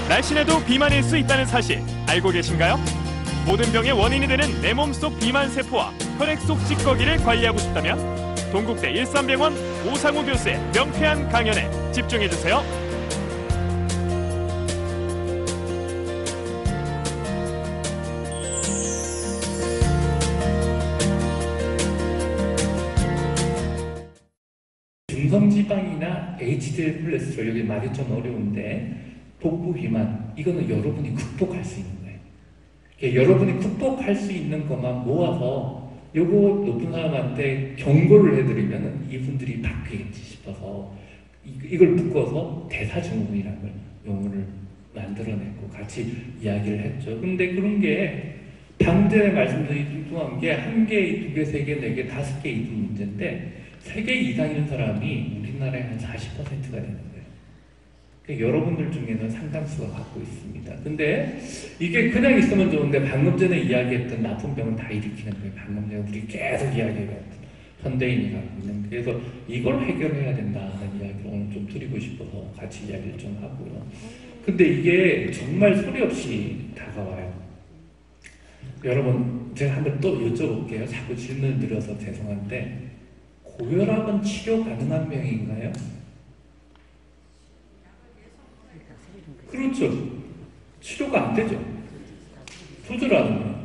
날씬해도 비만일 수 있다는 사실 알고 계신가요? 모든 병의 원인이 되는 내 몸속 비만 세포와 혈액 속 찌꺼기를 관리하고 싶다면 동국대 일산병원 오상우 교수의 명쾌한 강연에 집중해주세요. 중성지방이나 HDL 콜레스테롤, 여기 말이 좀 어려운데 복부 비만, 이거는 여러분이 극복할 수 있는 거예요. 여러분이 극복할 수 있는 것만 모아서 요거 높은 사람한테 경고를 해드리면 이분들이 바뀌겠지 싶어서 이걸 묶어서 대사증후군이라는 걸 용어를 만들어내고 같이 이야기를 했죠. 근데 그런 게 방금 전에 말씀드린 뚱뚱한 게 1개, 2개, 3개, 4개, 5개 이런 문제인데 3개 이상인 사람이 우리나라의 한 40%가 되는 거예요. 그러니까 여러분들 중에는 상당수가 갖고 있습니다. 근데 이게 그냥 있으면 좋은데 방금 전에 이야기했던 나쁜 병은 다 일으키는 거예요. 방금 전에 우리 계속 이야기해봤던 현대인이 갖고 있는. 그래서 이걸 해결해야 된다는 이야기를 오늘 좀 드리고 싶어서 같이 이야기를 좀 하고요. 근데 이게 정말 소리 없이 다가와요. 여러분, 제가 한번 또 여쭤볼게요. 자꾸 질문을 드려서 죄송한데 고혈압은 치료 가능한 병인가요? 그렇죠. 치료가 안 되죠. 조절하는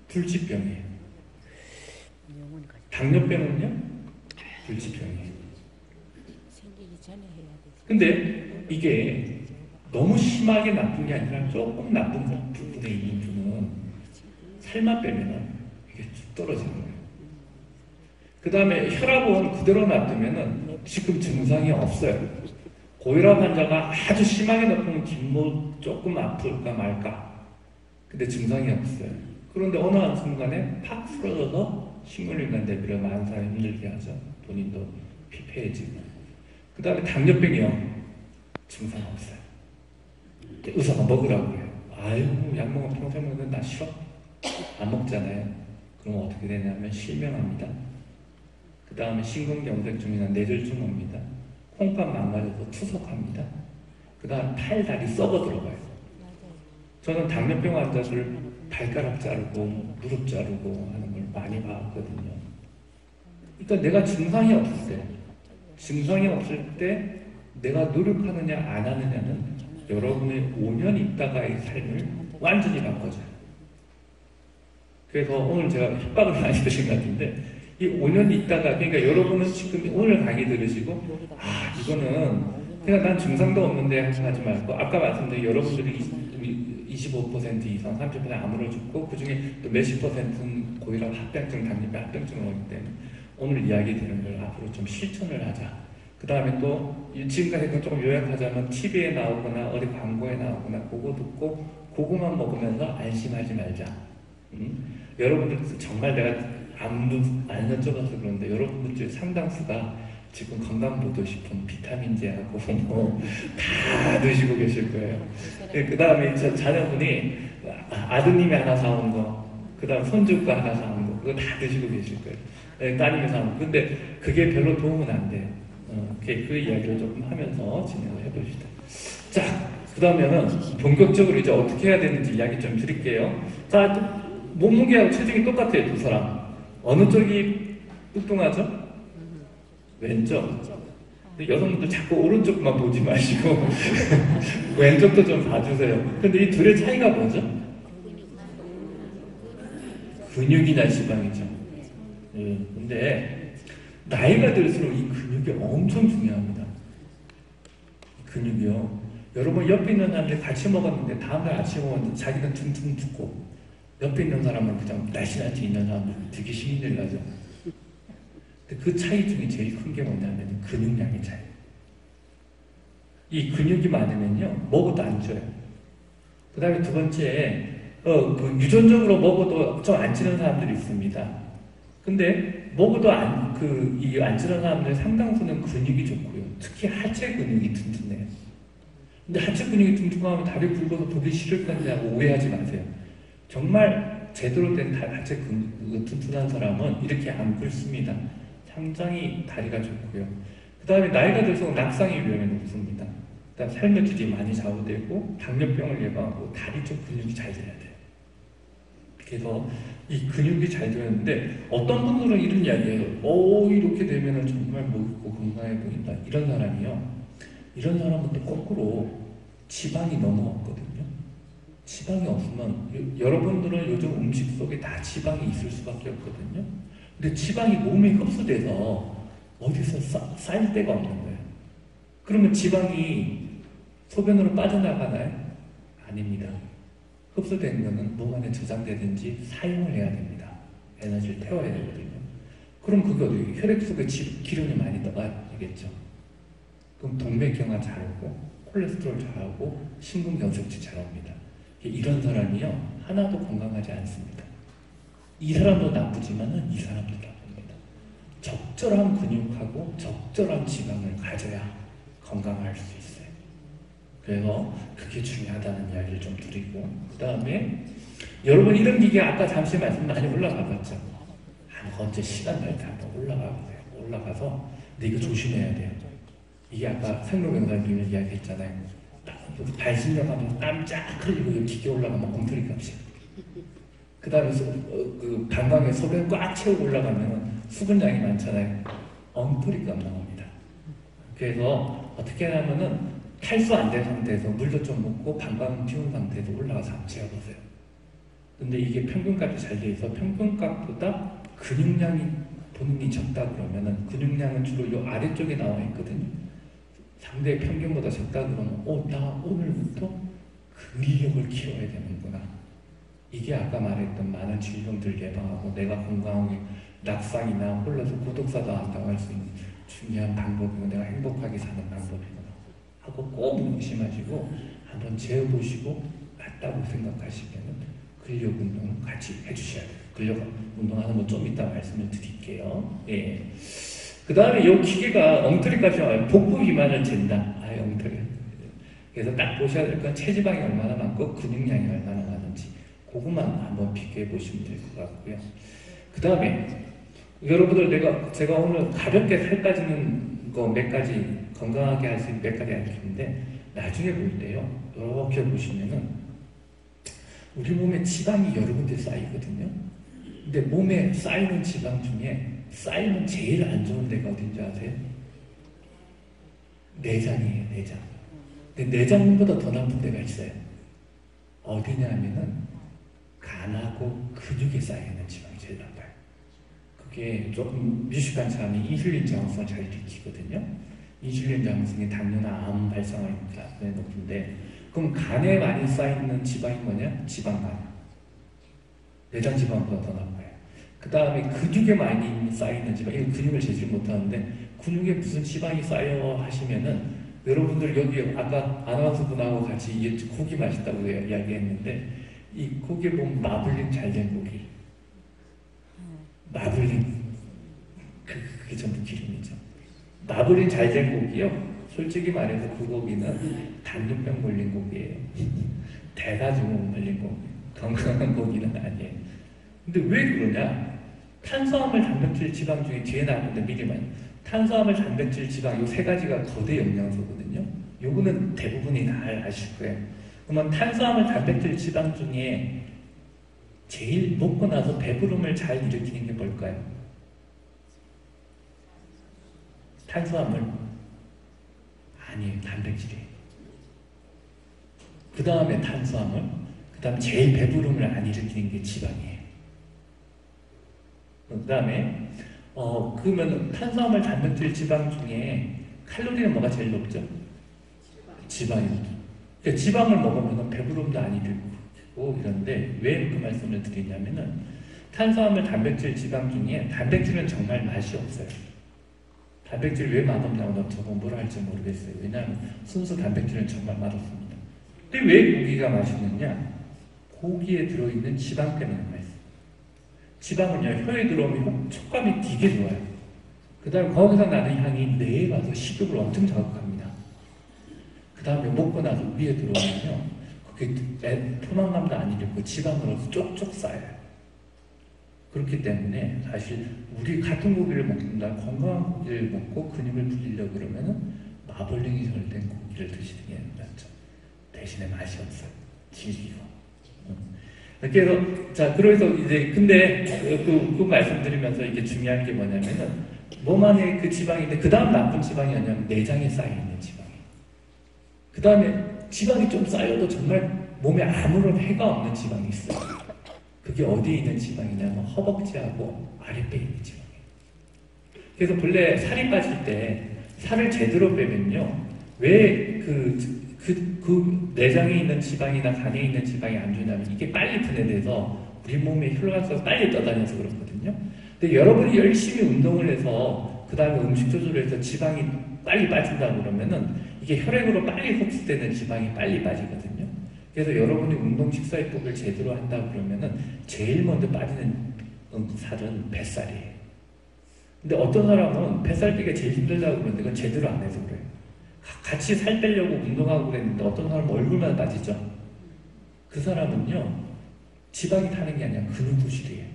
불치병이에요. 당뇨병은요? 불치병이에요. 근데 이게 너무 심하게 나쁜 게 아니라 조금 나쁜 부분에 있는 분은 살만 빼면 이게 쭉 떨어지는 거예요. 그 다음에 혈압은 그대로 놔두면 지금 증상이 없어요. 고혈압 환자가 아주 심하게 높으면 뒷목 조금 아플까 말까. 근데 증상이 없어요. 그런데 어느 한순간에 팍 쓰러져서 식물인간 대비를 많은 사람이 힘들게 하죠. 본인도 피폐해지고. 그 다음에 당뇨병이요. 증상 없어요. 의사가 먹으라고 해요. 아유, 약 먹으면 평생 먹는데 나 싫어. 안 먹잖아요. 그럼 어떻게 되냐면 실명합니다. 그 다음에 심근경색증이나 뇌졸중 옵니다. 콩팥 망가져서 투석합니다. 그 다음 팔, 다리 썩어 들어가요. 저는 당뇨병 환자들 발가락 자르고 무릎 자르고 하는 걸 많이 봤거든요. 그러니까 내가 증상이 없을 때 내가 노력하느냐 안 하느냐는 여러분의 5년 있다가의 삶을 완전히 바꿔줘요. 그래서 오늘 제가 협박을 많이 드신 것 같은데 이 5년 있다가, 그러니까 여러분은 지금 오늘 강의 들으시고 이거는 그냥 난 증상도 없는데 하지 말고, 아까 말씀드린 여러분들이 25% 이상 30% 암으로 죽고 그 중에 또 몇십 %는 고혈압, 합병증, 당뇨병, 합병증을 오기 때문에 오늘 이야기 드리는 걸 앞으로 좀 실천을 하자. 그 다음에 또 지금까지 조금 요약하자면 TV에 나오거나 어디 광고에 나오거나 그거 듣고 그거만 먹으면서 안심하지 말자. 여러분들 정말 내가 안 여쭤봐서 그런데 여러분들 중에 상당수가 지금 건강보조식품, 비타민제하고 뭐 다 드시고 계실 거예요. 그 다음에 자녀분이 아드님이 하나 사온 거, 그 다음 손주가 하나 사온 거, 그거 다 드시고 계실 거예요. 따님이 사온 거. 근데 그게 별로 도움은 안 돼요. 그 이야기를 조금 하면서 진행을 해봅시다. 자, 그 다음에는 본격적으로 이제 어떻게 해야 되는지 이야기 좀 드릴게요. 자, 몸무게하고 체중이 똑같아요, 두 사람. 어느 쪽이 뚱뚱하죠? 왼쪽. 근데 여성분들 자꾸 오른쪽만 보지 마시고 왼쪽도 좀 봐주세요. 근데 이 둘의 차이가 뭐죠? 근육이나 지방이죠. 근데 나이가 들수록 이 근육이 엄청 중요합니다. 근육이요. 여러분 옆에 있는 사람들 같이 먹었는데 다음날 아침에 먹었는데 자기는 퉁퉁 붓고 옆에 있는 사람은 그냥 날씬하게 있는 사람들 되게 힘이 나죠. 근데 그 차이 중에 제일 큰 게 뭐냐면 근육량의 차이. 이 근육이 많으면요 먹어도 안 쪄요. 그 다음에 두 번째 그 유전적으로 먹어도 좀 안 찌는 사람들이 있습니다. 근데 먹어도 안 찌는 사람들 상당수는 근육이 좋고요. 특히 하체 근육이 튼튼해요. 근데 하체 근육이 튼튼하면 다리 굵어서 보기 싫을 건데 하고 오해하지 마세요. 정말 제대로 된 하체 근육 튼튼한 사람은 이렇게 안 굵습니다. 상당히 다리가 좋고요. 그 다음에 나이가 들수록 낙상의 위험이 높습니다. 그다음 삶의 질이 많이 좌우되고 당뇨병을 예방하고 다리 쪽 근육이 잘 돼야 돼요. 그래서 이 근육이 잘 되었는데 어떤 분들은 이런 이야기예요. 이렇게 되면은 정말 멋있고 건강해 보인다. 이런 사람이요. 이런 사람은 또 거꾸로 지방이 너무 없거든요. 지방이 없으면 여러분들은 요즘 음식 속에 다 지방이 있을 수밖에 없거든요. 근데 지방이 몸에 흡수돼서 어디서 쌓일 데가 없는 거예요. 그러면 지방이 소변으로 빠져나가나요? 아닙니다. 흡수된 거는 몸 안에 저장되든지 사용을 해야 됩니다. 에너지를 태워야 되거든요. 그럼 그게 어디 혈액 속에 기름이 많이 떠가겠죠. 그럼 동맥경화 잘하고 콜레스테롤 잘하고 심근경색지 잘합니다. 이런 사람이요 하나도 건강하지 않습니다. 이 사람도 나쁘지만은 이 사람도 나쁩니다. 적절한 근육하고 적절한 지방을 가져야 건강할 수 있어요. 그래서 그게 중요하다는 이야기를 좀 드리고, 그 다음에 여러분 이런 기계 아까 잠시 말씀 많이 올라가 봤죠? 언제 시간 날 때 한번 올라가 보세요. 올라가서 근데 이거 조심해야 돼요. 이게 아까 생로병사님이 이야기했잖아요. 발신력 하면 깜짝 흘리고 기계 올라가면 엉터리 값이에요. 그 다음에 그 방광에 소변 꽉 채우고 올라가면 수분량이 많잖아요. 엉터리 값 나옵니다. 그래서 어떻게 하냐면은 탈수 안 된 상태에서 물도 좀 먹고 방광 틔운 상태에서 올라가서 한번 재어보세요. 근데 이게 평균값이 잘 돼 있어. 평균값보다 근육량이 본인이 적다 그러면은 근육량은 주로 이 아래쪽에 나와 있거든요. 상대의 평균보다 적다 그러면 나 오늘부터 근력을 키워야 되는구나. 이게 아까 말했던 많은 질병들 예방하고 내가 건강하게 낙상이나 홀라서 고독사도 안 당할 수 있는 중요한 방법이고 내가 행복하게 사는 방법이구나 하고 꼭 명심하시고 한번 재어보시고 맞다고 생각하시면 근력 운동을 같이 해주셔야 돼요. 근력 운동하는 거 좀 이따 말씀을 드릴게요. 예. 그 다음에 이 기계가 엉터리까지 와요. 복부 비만을 잰다. 엉터리. 그래서 딱 보셔야 될 건 체지방이 얼마나 많고 근육량이 얼마나 많은지 그것만 한번 비교해 보시면 될 것 같고요. 그 다음에 여러분들 제가 오늘 가볍게 살 빠지는 거 몇 가지 건강하게 할 수 있는 몇 가지 알려주는데 나중에 볼 때요. 이렇게 보시면은 우리 몸에 지방이 여러 군데 쌓이거든요. 근데 몸에 쌓이는 지방 중에 쌓이면 제일 안 좋은 데가 어딘지 아세요? 내장이에요, 내장. 근데 내장보다 더 나쁜 데가 있어요. 어디냐 하면은 간하고 근육에 쌓여있는 지방이 제일 나빠요. 그게 조금 미식한 사람이 인슐린 저항성을 잘 일으키거든요. 인슐린 저항성이 당뇨나 암 발생을 높은데 그럼 간에 많이 쌓여있는 지방이 뭐냐? 지방간. 내장 지방보다 더 나빠요. 그 다음에 근육에 많이 쌓이는 지방, 이거 근육을 재질 못하는데 근육에 무슨 지방이 쌓여 하시면은 여러분들 여기 아까 아나운서 분하고 같이 고기 맛있다고 이야기했는데 이 고기에 보면 마블링 잘 된 고기, 마블링 그게 전부 기름이죠. 마블링 잘 된 고기요. 솔직히 말해서 그 고기는 당뇨병 걸린 고기예요. 대사증후군 걸린 고기, 건강한 고기는 아니에요. 근데 왜 그러냐? 탄수화물, 단백질, 지방 중에 뒤에 나오는데 미리만 탄수화물, 단백질, 지방 이 세 가지가 거대 영양소거든요. 요거는 대부분이 다 아실 거예요. 그러면 탄수화물, 단백질, 지방 중에 제일 먹고 나서 배부름을 잘 일으키는 게 뭘까요? 탄수화물? 아니에요. 단백질이에요. 그 다음에 탄수화물, 그 다음 제일 배부름을 안 일으키는 게 지방이에요. 그 다음에 그러면 탄수화물, 단백질, 지방 중에 칼로리는 뭐가 제일 높죠? 지방이죠. 그러니까 지방을 먹으면 배부름도 안 일으키고 이런데 왜 그 말씀을 드리냐면은 탄수화물, 단백질, 지방 중에 단백질은 정말 맛이 없어요. 단백질 왜 맛없냐고 저거 뭐라 할지 모르겠어요. 왜냐하면 순수 단백질은 정말 맛없습니다. 근데 왜 고기가 맛있느냐? 고기에 들어있는 지방 때문에 맛있어요. 지방은요, 혀에 들어오면 촉감이 되게 좋아요. 그 다음에 거기서 나는 향이 뇌에 가서 식욕을 엄청 자극합니다. 그 다음에 먹고 나서 위에 들어오면요, 그게 포만감도 안 일으키고 지방으로 쪽쪽 쌓여요. 그렇기 때문에 사실 우리 같은 고기를 먹는다, 건강한 고기를 먹고 근육을 불리려고 그러면은 마블링이 절된 고기를 드시는 게 낫죠. 대신에 맛이 없어요. 질기고. 그래서 이제 근데 그 말씀드리면서 이게 중요한 게 뭐냐면은 몸 안에 그 지방인데 그 다음 나쁜 지방이 아니면 내장에 쌓여 있는 지방이. 그 다음에 지방이 좀 쌓여도 정말 몸에 아무런 해가 없는 지방이 있어요. 그게 어디에 있는 지방이냐면 허벅지하고 아랫배에 있는 지방이에요. 그래서 본래 살이 빠질 때 살을 제대로 빼면요, 왜 그 내장에 있는 지방이나 간에 있는 지방이 안 좋냐면 이게 빨리 분해돼서 우리 몸에 흘러가서 빨리 떠다녀서 그렇거든요. 근데 여러분이 열심히 운동을 해서 그 다음에 음식 조절을 해서 지방이 빨리 빠진다고 그러면은 이게 혈액으로 빨리 흡수되는 지방이 빨리 빠지거든요. 그래서 여러분이 운동 식사요법을 제대로 한다고 그러면은 제일 먼저 빠지는 살은 뱃살이에요. 근데 어떤 사람은 뱃살 빼기가 제일 힘들다고 그러는데 그건 제대로 안 해서 그래요. 같이 살 빼려고 운동하고 그랬는데 어떤 사람은 얼굴만 빠지죠. 그 사람은요, 지방이 타는 게 아니라 근육 부실이에요.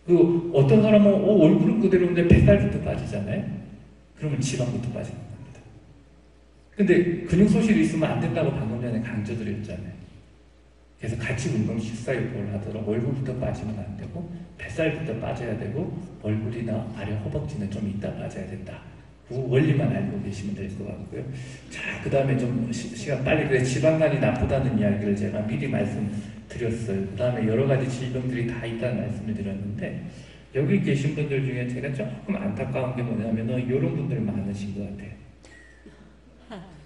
그 어떤 사람은 얼굴은 그대로인데 뱃살부터 빠지잖아요. 그러면 지방부터 빠지는 겁니다. 근데 근육 소실이 있으면 안 된다고 방금 전에 강조드렸잖아요. 그래서 같이 운동 식사요법을 하도록 얼굴부터 빠지면 안 되고 뱃살부터 빠져야 되고 얼굴이나 아래 허벅지는 좀 이따 빠져야 된다. 그 원리만 알고 계시면 될 것 같고요. 자, 그 다음에 좀 시간 빨리 그래 지방간이 나쁘다는 이야기를 제가 미리 말씀드렸어요. 그 다음에 여러 가지 질병들이 다 있다는 말씀을 드렸는데 여기 계신 분들 중에 제가 조금 안타까운 게 뭐냐면은 이런 분들 많으신 것 같아요.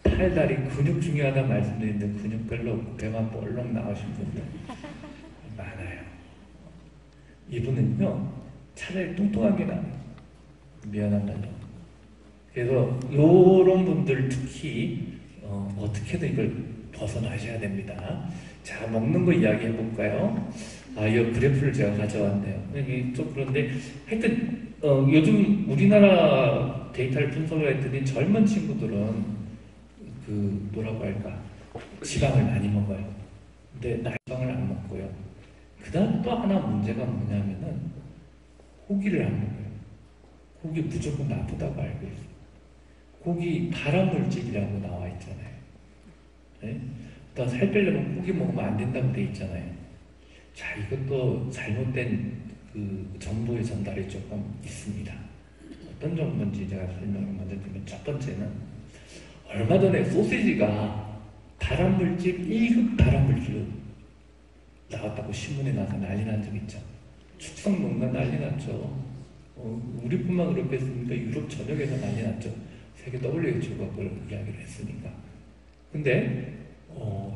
팔다리 근육 중요하다 말씀드리는데 근육 별로 없고 배만 볼록 나오신 분들 많아요. 이분은요 차라리 뚱뚱한 게 나아요. 미안합니다. 그래서 이런 분들 특히 어떻게든 이걸 벗어나셔야 됩니다. 자, 먹는 거 이야기 해볼까요? 이 그래프를 제가 가져왔네요. 이게 좀 그런데 하여튼 요즘 우리나라 데이터를 분석을 했더니 젊은 친구들은 뭐라고 할까 지방을 많이 먹어요. 근데 지방을 안 먹고요. 그 다음 또 하나 문제가 뭐냐면은 고기를 안 먹어요. 고기 무조건 나쁘다고 알고 있어요. 고기 발암물질이라고 나와 있잖아요. 네? 또 살 빼려면 고기 먹으면 안 된다고 돼 있잖아요. 자, 이것도 잘못된 정보의 전달이 조금 있습니다. 어떤 정보인지 제가 설명을 먼저 드리면 첫 번째는 얼마 전에 소시지가 발암물질 1급 발암물질로 나왔다고 신문에 나와서 난리 난 적 있죠. 축성농가 난리 났죠. 우리뿐만 그렇겠습니까? 유럽 전역에서 난리 났죠. 세계 WHO가 그걸 이야기를 했으니까. 근데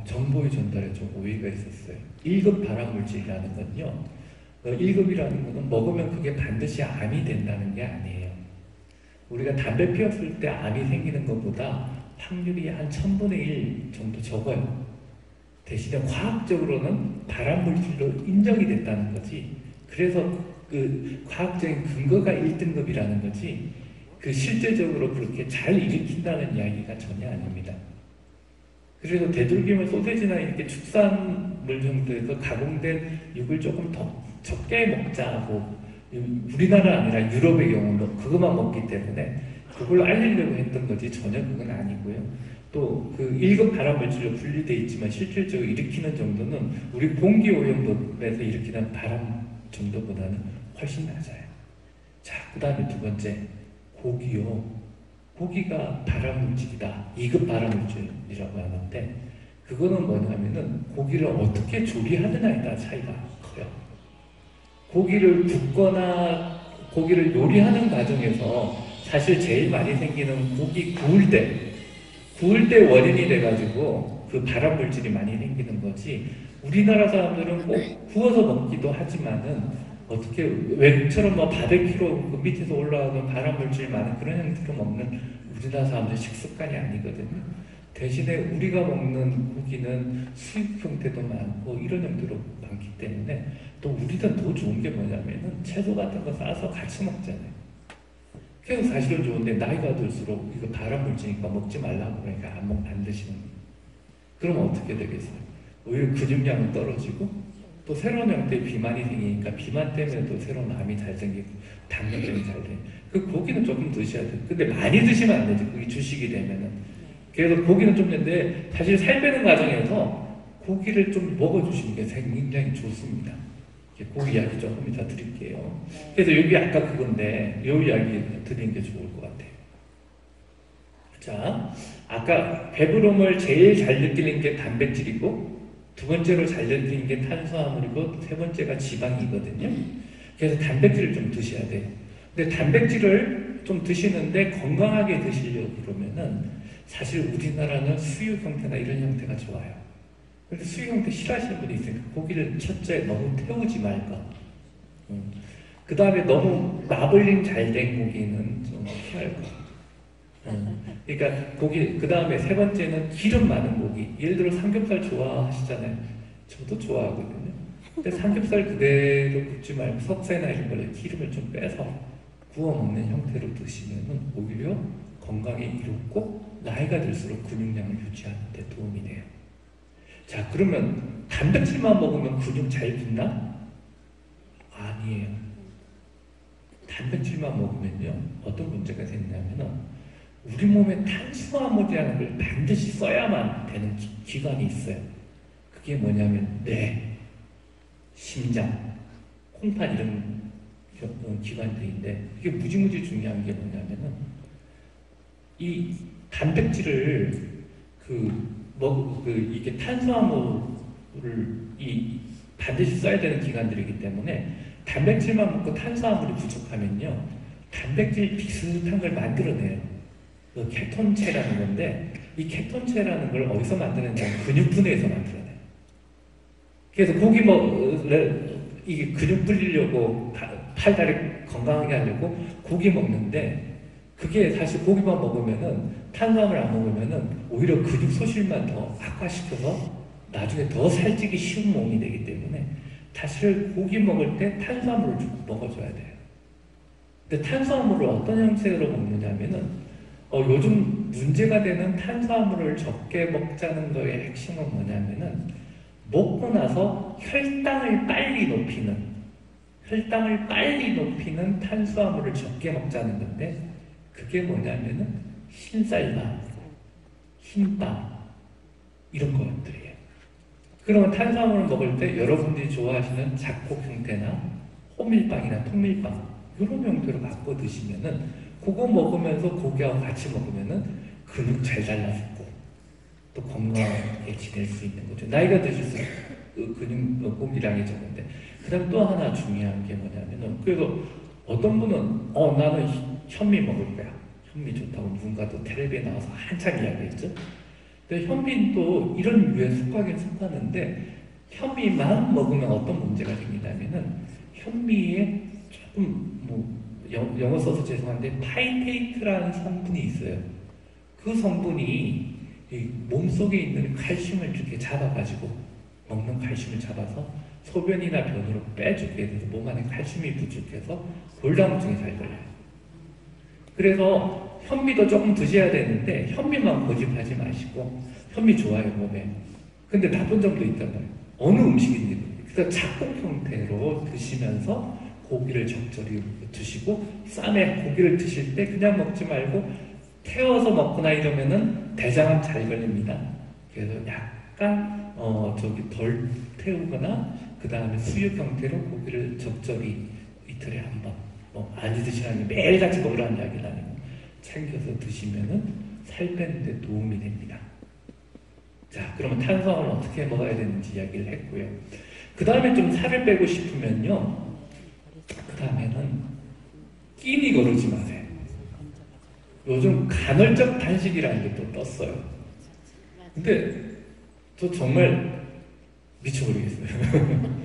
정보의 전달에 좀 오해가 있었어요. 1급 발암물질이라는 건요, 1급이라는 것은 먹으면 그게 반드시 암이 된다는 게 아니에요. 우리가 담배 피웠을 때 암이 생기는 것보다 확률이 한 1000분의 1 정도 적어요. 대신에 과학적으로는 발암물질로 인정이 됐다는 거지. 그래서 과학적인 근거가 1등급이라는 거지, 실제적으로 그렇게 잘 일으킨다는 이야기가 전혀 아닙니다. 그래서 되도록이면 소세지나 이렇게 축산물 정도에서 가공된 육을 조금 더 적게 먹자고, 우리나라 아니라 유럽의 경우는 그것만 먹기 때문에 그걸 알리려고 했던 거지 전혀 그건 아니고요. 또 1급 발암물질로 분리되어 있지만 실질적으로 일으키는 정도는 우리 공기오염법에서 일으키는 발암 정도보다는 훨씬 낮아요. 자, 그 다음에 두 번째, 고기요. 고기가 발암물질이다. 2급 발암물질이라고 하는데, 그거는 뭐냐면은 고기를 어떻게 조리하느냐에 따라 차이가 커요. 고기를 굽거나 고기를 요리하는 과정에서 사실 제일 많이 생기는 고기 구울 때 원인이 돼가지고 그 발암물질이 많이 생기는 거지, 우리나라 사람들은 꼭 구워서 먹기도 하지만은 어떻게 외처럼 바베큐로 그 밑에서 올라오는 발암물질 많은 그런 형태로 먹는 우리나라 사람들 식습관이 아니거든요. 대신에 우리가 먹는 고기는 수육 형태도 많고 이런 형태로 많기 때문에, 또 우리는 더 좋은 게 뭐냐면은 채소 같은 거 싸서 같이 먹잖아요. 그래서 사실은 좋은데 나이가 들수록 이거 발암물질이니까 먹지 말라고 그러니까 안 드시는 거예요. 그럼 어떻게 되겠어요? 오히려 근육량은 떨어지고 또 새로운 형태의 비만이 생기니까 비만 때문에 또 새로운 암이 잘 생기고 당뇨병이 잘 돼. 그 고기는 조금 드셔야 돼요. 근데 많이 드시면 안 되죠. 그게 주식이 되면은. 그래서 고기는 좀 되는데 사실 살 빼는 과정에서 고기를 좀 먹어주시는 게 굉장히 좋습니다. 고기 이야기 조금 이따 드릴게요. 그래서 여기 아까 그건데 요 이야기 드리는 게 좋을 것 같아요. 자, 아까 배부름을 제일 잘 느끼는 게 단백질이고 두 번째로 잘 느끼는 게 탄수화물이고 세 번째가 지방이거든요. 그래서 단백질을 좀 드셔야 돼요. 근데 단백질을 좀 드시는데 건강하게 드시려고 그러면은 사실 우리나라는 수육 형태나 이런 형태가 좋아요. 그런데 수육 형태 싫어하시는 분이 있으니까 고기를 첫째 너무 태우지 말까. 그 다음에 너무 마블링 잘 된 고기는 좀 피할 거. 그러니까 고기, 그 다음에 세 번째는 기름 많은 고기. 예를 들어 삼겹살 좋아하시잖아요. 저도 좋아하거든요. 근데 삼겹살 그대로 굽지 말고 석쇠나 이런 걸로 기름을 좀 빼서 구워 먹는 형태로 드시면 오히려 건강에 이롭고 나이가 들수록 근육량을 유지하는 데 도움이 돼요. 자, 그러면 단백질만 먹으면 근육 잘 붙나? 아니에요. 단백질만 먹으면요 어떤 문제가 생기냐면은 우리 몸에 탄수화물이라는 걸 반드시 써야만 되는 기관이 있어요. 그게 뭐냐면 뇌, 심장, 콩팥 이런 기관들인데 이게 무지무지 중요한 게 뭐냐면은 이 단백질을 이게 탄수화물을 반드시 써야 되는 기관들이기 때문에 단백질만 먹고 탄수화물이 부족하면요 단백질 비슷한 걸 만들어내요. 그 케톤체라는 건데 이 케톤체라는 걸 어디서 만드느냐면 근육분해에서 만들어내요. 그래서 고기 이게 근육 불리려고 팔다리 건강하게 하려고 고기 먹는데 그게 사실 고기만 먹으면은 탄수화물 안 먹으면은 오히려 근육 소실만 더 악화시켜서 나중에 더 살찌기 쉬운 몸이 되기 때문에 사실 고기 먹을 때 탄수화물을 좀 먹어줘야 돼요. 근데 탄수화물을 어떤 형태로 먹느냐면은 요즘 문제가 되는 탄수화물을 적게 먹자는 거의 핵심은 뭐냐면은 먹고 나서 혈당을 빨리 높이는 탄수화물을 적게 먹자는 건데 그게 뭐냐면은 흰쌀밥, 흰빵 이런 것들이에요. 그러면 탄수화물을 먹을 때 여러분들이 좋아하시는 잡곡 형태나 호밀빵이나 통밀빵 이런 형태로 바꿔 드시면은 그거 먹으면서 고기하고 같이 먹으면은 근육 잘 달라붙고 또 건강하게 지낼 수 있는 거죠. 나이가 드실수록 근육 고기량이 적은데 그다음 또 하나 중요한 게 뭐냐면은 그래서 어떤 분은 나는 현미 먹을 거야. 현미 좋다고 누군가 또 텔레비에 나와서 한참 이야기했죠. 근데 현미도 이런 유해 속하긴 속하는데 현미만 먹으면 어떤 문제가 생기냐면은 현미에 조금 영어 써서 죄송한데 파이테이트라는 성분이 있어요. 그 성분이 몸속에 있는 칼슘을 이렇게 잡아가지고 먹는 칼슘을 잡아서 소변이나 변으로 빼주게 돼서 몸 안에 칼슘이 부족해서 골다공증이 잘 걸려요. 그래서 현미도 조금 드셔야 되는데 현미만 고집하지 마시고 현미 좋아요 몸에. 근데 나쁜 점도 있단 말이에요. 어느 음식인지 그래서 잡곡 형태로 드시면서 고기를 적절히 드시고 쌈에 고기를 드실 때 그냥 먹지 말고 태워서 먹거나 이러면은 대장암 잘 걸립니다. 그래서 약간 덜 태우거나 그 다음에 수육 형태로 고기를 적절히 이틀에 한 번 많이 드시라는 게 매일같이 먹으라는 이야기는 아니고 챙겨서 드시면은 살 빼는 데 도움이 됩니다. 자, 그러면 탄수화물을 어떻게 먹어야 되는지 이야기를 했고요. 그 다음에 좀 살을 빼고 싶으면요 그 다음에는 끼니 거르지 마세요. 요즘 간헐적 단식이라는 게 또 떴어요. 근데 저 정말 미쳐버리겠어요.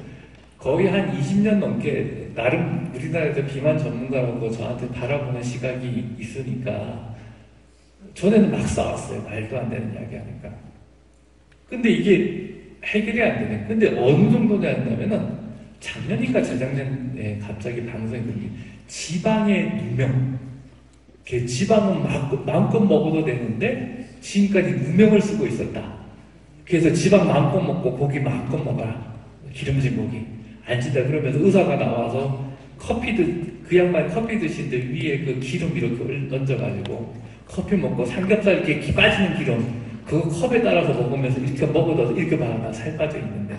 거의 한 20년 넘게 나름 우리나라에서 비만 전문가라고 저한테 바라보는 시각이 있으니까 전에는 막 싸웠어요. 말도 안 되는 이야기 하니까. 근데 이게 해결이 안 되네. 근데 어느 정도냐면은 작년인가 재작년에 갑자기 방송에 그게 지방의 누명. 지방은 마음껏 먹어도 되는데 지금까지 누명을 쓰고 있었다. 그래서 지방 마음껏 먹고 고기 마음껏 먹어라. 기름진 고기 앉으다 그러면서 의사가 나와서 그 양반이 커피 드시는데 위에 그 기름 이렇게 얹어가지고 커피 먹고 삼겹살 이렇게 기 빠지는 기름 그거 컵에 따라서 먹으면서 이렇게 먹어도 이렇게 봐야 살 빠져 있는데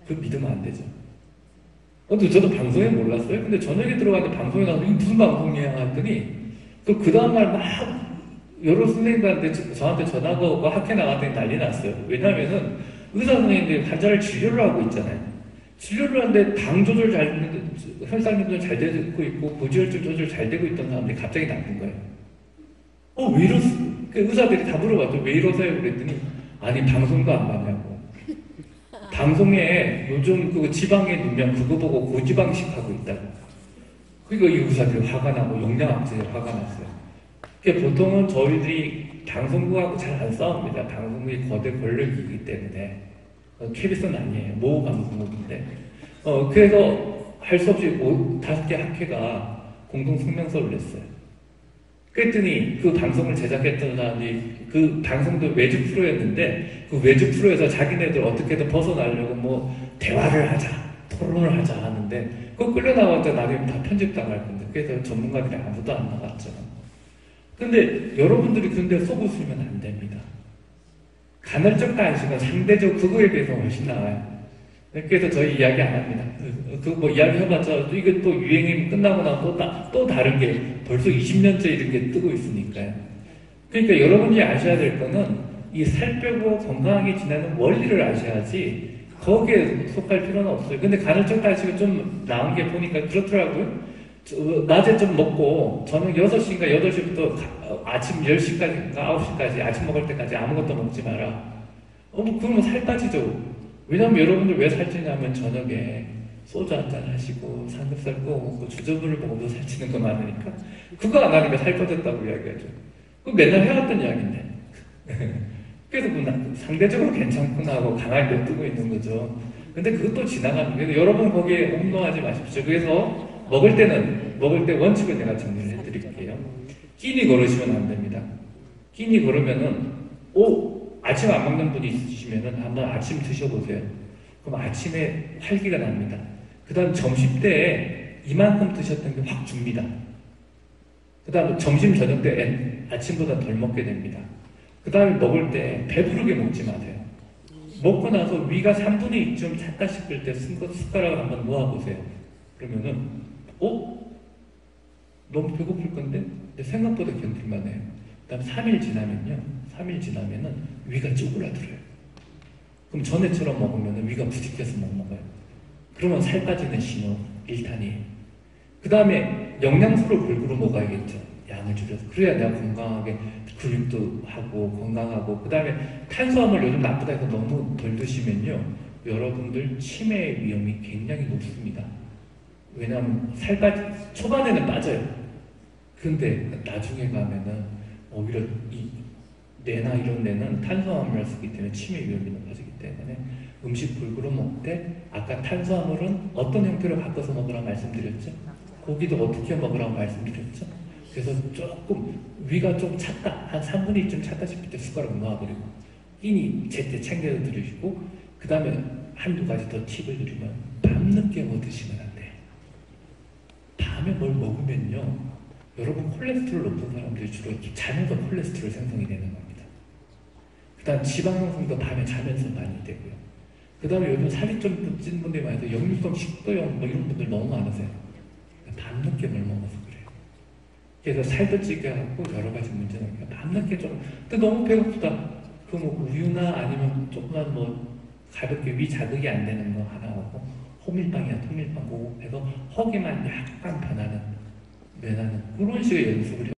그거 믿으면 안 되죠. 근데 저도 방송에 몰랐어요. 근데 저녁에 들어갔는데 방송에 나와서 이게 무슨 방송이야 했더니 그 다음날 막 여러 선생님들한테 저한테 전화가 오고 학회 나갔더니 난리 났어요. 왜냐면은 의사 선생님들이 환자를 진료를 하고 있잖아요. 진료를 하는데 당 조절 잘 되는데 혈당 조절 잘 되고 있고 고지혈증 조절 잘 되고 있던 사람들이 갑자기 나쁜 거예요. 왜 이러세요? 의사들이 다 물어봤죠. 왜 이러세요? 그랬더니 아니 방송도 안 봤냐고. 방송에 요즘 그 지방에 넣으면 그거 보고 고지방식 하고 있다고. 그러니까 이 의사들이 화가 나고 영양학자에 화가 났어요. 그러니까 보통은 저희들이 방송국하고 잘 안 싸웁니다. 방송국이 거대 권력이기 때문에. KBS는 아니에요. 모 방송국인데. 그래서 할 수 없이 5개 학회가 공동 성명서를 냈어요. 그랬더니 그 방송을 제작했던 사람이 그 방송도 외주 프로였는데 그 외주 프로에서 자기네들 어떻게든 벗어나려고 뭐 대화를 하자, 토론을 하자 하는데 그거 끌려 나왔자 나중에 다 편집당할 건데 그래서 전문가들이 아무도 안 나갔죠. 근데 여러분들이 근데 속웃으면 안 됩니다. 간헐적 단식은 상대적 그거에 비해서 훨씬 나아요. 그래서 저희 이야기 안 합니다. 그거 뭐 이야기 해봤자 이게 또 유행이 끝나고 나면 또 다른 게 벌써 20년째 이런 게 뜨고 있으니까요. 그러니까 여러분이 아셔야 될 거는 이 살 빼고 건강하게 지내는 원리를 아셔야지 거기에 속할 필요는 없어요. 근데 간헐적 단식은 좀 나은 게 보니까 그렇더라고요. 낮에 좀 먹고 저녁 6시인가 8시부터 아침 10시까지 9시까지 아침 먹을 때까지 아무것도 먹지 마라. 그러면 살 빠지죠. 왜냐면 여러분들 왜 살찌냐면 저녁에 소주 한잔 하시고 삼겹살 구워 먹고 주전부리를 먹어도 살찌는 거 많으니까 그거 안 하니까 살 빠졌다고 이야기하죠. 그거 맨날 해왔던 이야기인데 그래서 뭐 상대적으로 괜찮구나 하고 강하게 뜨고 있는 거죠. 근데 그것도 지나가는 거예요. 여러분 거기에 혼동하지 마십시오. 그래서 먹을 때 원칙을 내가 정리를 해드릴게요. 끼니 걸으시면 안 됩니다. 끼니 걸으면은 아침 안 먹는 분이 있으시면은 한번 아침 드셔보세요. 그럼 아침에 활기가 납니다. 그 다음 점심 때에 이만큼 드셨던 게 확 줍니다. 그 다음 점심 저녁 때 아침보다 덜 먹게 됩니다. 그 다음에 먹을 때 배부르게 먹지 마세요. 먹고 나서 위가 3분의 2쯤 찼다 싶을 때 숟가락을 한번 놓아보세요. 그러면은 너무 배고플 건데 근데 생각보다 견딜만 해요. 그 다음 3일 지나면은 위가 쭈그라들어요. 그럼 전에처럼 먹으면 위가 부직해서 못 먹어요. 그러면 살 빠지는 신호 1탄이에요. 그 다음에 영양소를 골고루 먹어야겠죠. 양을 줄여서. 그래야 내가 건강하게 근육도 하고 건강하고 그 다음에 탄수화물 요즘 나쁘다 해서 너무 덜 드시면요. 여러분들 치매 위험이 굉장히 높습니다. 왜냐하면 초반에는 빠져요. 근데 나중에 가면은 오히려 뇌나 이런 데는 탄수화물을 쓰기 때문에 치매 위험이 높아지기 때문에 음식 골고루 먹되 아까 탄수화물은 어떤 형태로 바꿔서 먹으라고 말씀드렸죠? 고기도 어떻게 먹으라고 말씀드렸죠? 그래서 조금 위가 좀 찼다 한 3분의 2쯤 찼다 싶을 때 숟가락 놓아버리고 끼니 제때 챙겨 드시고 그 다음에 한두 가지 더 팁을 드리면 밤늦게 뭐 드시면 안 돼요. 밤에 뭘 먹으면요 여러분 콜레스테롤 높은 사람들이 주로 자면서 콜레스테롤 생성이 되는 겁니다. 그 다음 지방 형성도 밤에 자면서 많이 되고요. 그 다음에 요즘 살이 좀 찐 분들이 많아서 역류성 식도염 뭐 이런 분들 너무 많으세요. 밤늦게 뭘 먹어서 그래요. 그래서 살도 찌게 하고 여러 가지 문제가 있으니까 밤늦게 좀 근데 너무 배고프다. 그 뭐 우유나 아니면 조그만 뭐 가볍게 위 자극이 안 되는 거 하나 하고 호밀빵이나 통밀빵 그거 해서 허기만 약간 변하는 그런 식의 연습을 해요.